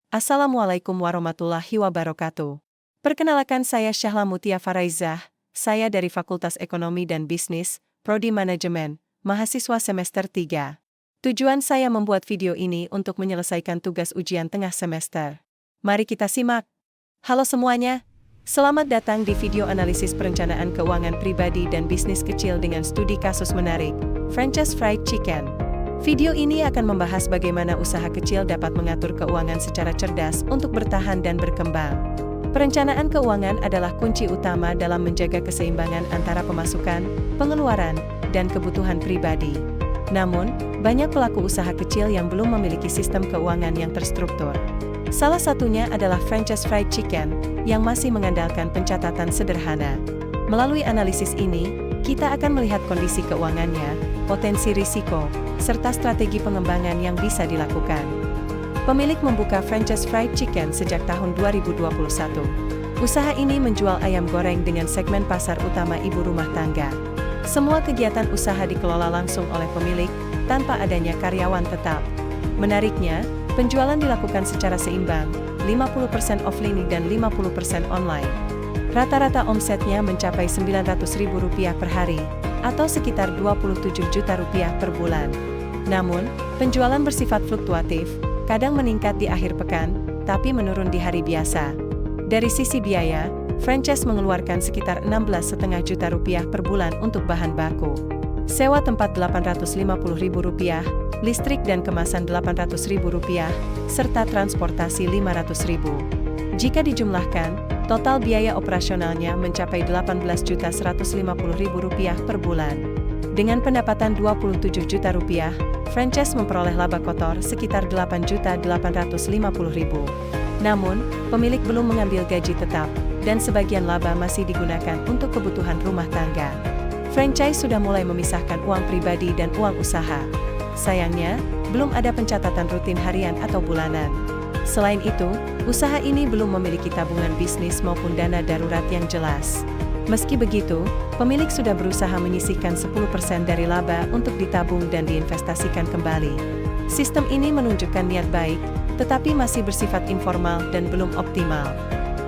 Assalamualaikum warahmatullahi wabarakatuh. Perkenalkan saya Syahla Mutia Faraizah, saya dari Fakultas Ekonomi dan Bisnis, Prodi Manajemen, mahasiswa semester 3. Tujuan saya membuat video ini untuk menyelesaikan tugas ujian tengah semester. Mari kita simak. Halo semuanya, selamat datang di video analisis perencanaan keuangan pribadi dan bisnis kecil dengan studi kasus menarik, Frances Fried Chicken. Video ini akan membahas bagaimana usaha kecil dapat mengatur keuangan secara cerdas untuk bertahan dan berkembang. Perencanaan keuangan adalah kunci utama dalam menjaga keseimbangan antara pemasukan, pengeluaran, dan kebutuhan pribadi. Namun, banyak pelaku usaha kecil yang belum memiliki sistem keuangan yang terstruktur. Salah satunya adalah Frances Fried Chicken, yang masih mengandalkan pencatatan sederhana. Melalui analisis ini, kita akan melihat kondisi keuangannya, potensi risiko, serta strategi pengembangan yang bisa dilakukan. Pemilik membuka Frances Fried Chicken sejak tahun 2021. Usaha ini menjual ayam goreng dengan segmen pasar utama ibu rumah tangga. Semua kegiatan usaha dikelola langsung oleh pemilik, tanpa adanya karyawan tetap. Menariknya, penjualan dilakukan secara seimbang, 50% offline dan 50% online. Rata-rata omsetnya mencapai Rp900.000 per hari, atau sekitar Rp27 juta per bulan. Namun, penjualan bersifat fluktuatif, kadang meningkat di akhir pekan, tapi menurun di hari biasa. Dari sisi biaya, Frances mengeluarkan sekitar Rp16,5 juta per bulan untuk bahan baku. Sewa tempat Rp850.000, listrik dan kemasan Rp800.000, serta transportasi Rp500.000. Jika dijumlahkan, total biaya operasionalnya mencapai Rp18.150.000 per bulan. Dengan pendapatan Rp27 juta, Frances memperoleh laba kotor sekitar Rp8.850.000. Namun, pemilik belum mengambil gaji tetap, dan sebagian laba masih digunakan untuk kebutuhan rumah tangga. Franchise sudah mulai memisahkan uang pribadi dan uang usaha. Sayangnya, belum ada pencatatan rutin harian atau bulanan. Selain itu, usaha ini belum memiliki tabungan bisnis maupun dana darurat yang jelas. Meski begitu, pemilik sudah berusaha menyisihkan 10% dari laba untuk ditabung dan diinvestasikan kembali. Sistem ini menunjukkan niat baik, tetapi masih bersifat informal dan belum optimal.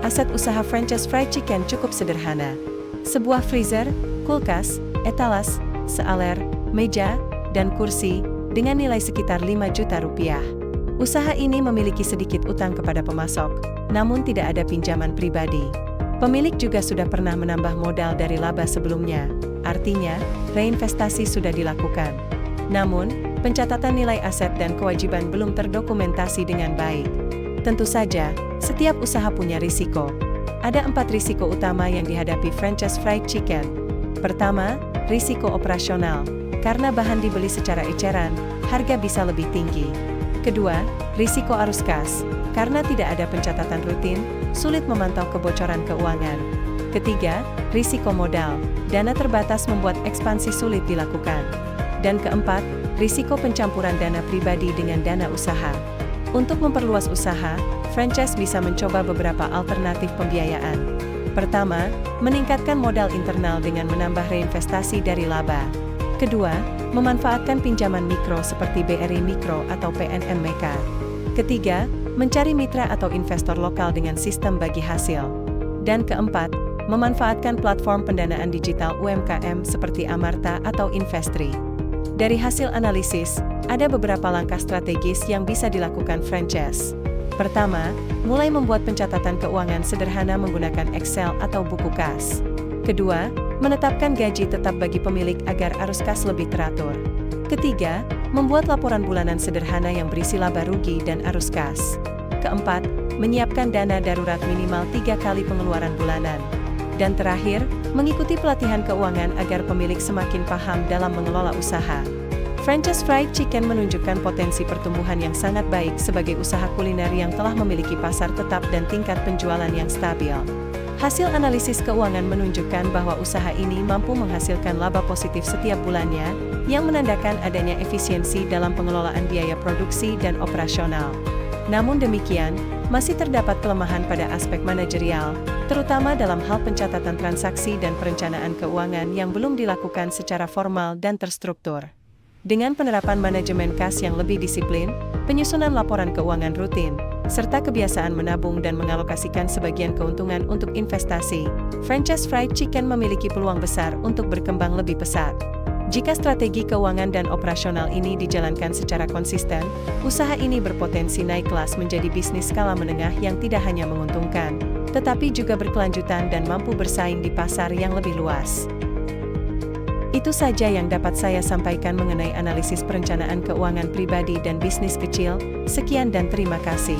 Aset usaha Frances Fried Chicken cukup sederhana. Sebuah freezer, kulkas, etalas, sealer, meja, dan kursi, dengan nilai sekitar Rp5 juta. Usaha ini memiliki sedikit utang kepada pemasok, namun tidak ada pinjaman pribadi. Pemilik juga sudah pernah menambah modal dari laba sebelumnya, artinya, reinvestasi sudah dilakukan. Namun, pencatatan nilai aset dan kewajiban belum terdokumentasi dengan baik. Tentu saja, setiap usaha punya risiko. Ada 4 risiko utama yang dihadapi Frances Fried Chicken. Pertama, risiko operasional. Karena bahan dibeli secara eceran, harga bisa lebih tinggi. Kedua, risiko arus kas. Karena tidak ada pencatatan rutin, sulit memantau kebocoran keuangan. Ketiga, risiko modal. Dana terbatas membuat ekspansi sulit dilakukan. Dan keempat, risiko pencampuran dana pribadi dengan dana usaha. Untuk memperluas usaha, Frances bisa mencoba beberapa alternatif pembiayaan. Pertama, meningkatkan modal internal dengan menambah reinvestasi dari laba. Kedua, memanfaatkan pinjaman mikro seperti BRI Mikro atau PNM Meka. Ketiga, mencari mitra atau investor lokal dengan sistem bagi hasil. Dan keempat, memanfaatkan platform pendanaan digital UMKM seperti Amarta atau Investri. Dari hasil analisis, ada beberapa langkah strategis yang bisa dilakukan Frances. Pertama, mulai membuat pencatatan keuangan sederhana menggunakan Excel atau buku kas. Kedua, menetapkan gaji tetap bagi pemilik agar arus kas lebih teratur. Ketiga, membuat laporan bulanan sederhana yang berisi laba rugi dan arus kas. Keempat, menyiapkan dana darurat minimal 3 kali pengeluaran bulanan. Dan terakhir, mengikuti pelatihan keuangan agar pemilik semakin paham dalam mengelola usaha. Frances Fried Chicken menunjukkan potensi pertumbuhan yang sangat baik sebagai usaha kuliner yang telah memiliki pasar tetap dan tingkat penjualan yang stabil. Hasil analisis keuangan menunjukkan bahwa usaha ini mampu menghasilkan laba positif setiap bulannya, yang menandakan adanya efisiensi dalam pengelolaan biaya produksi dan operasional. Namun demikian, masih terdapat kelemahan pada aspek manajerial, terutama dalam hal pencatatan transaksi dan perencanaan keuangan yang belum dilakukan secara formal dan terstruktur. Dengan penerapan manajemen kas yang lebih disiplin, penyusunan laporan keuangan rutin, serta kebiasaan menabung dan mengalokasikan sebagian keuntungan untuk investasi, franchise fried chicken memiliki peluang besar untuk berkembang lebih pesat. Jika strategi keuangan dan operasional ini dijalankan secara konsisten, usaha ini berpotensi naik kelas menjadi bisnis skala menengah yang tidak hanya menguntungkan, tetapi juga berkelanjutan dan mampu bersaing di pasar yang lebih luas. Itu saja yang dapat saya sampaikan mengenai analisis perencanaan keuangan pribadi dan bisnis kecil. Sekian dan terima kasih.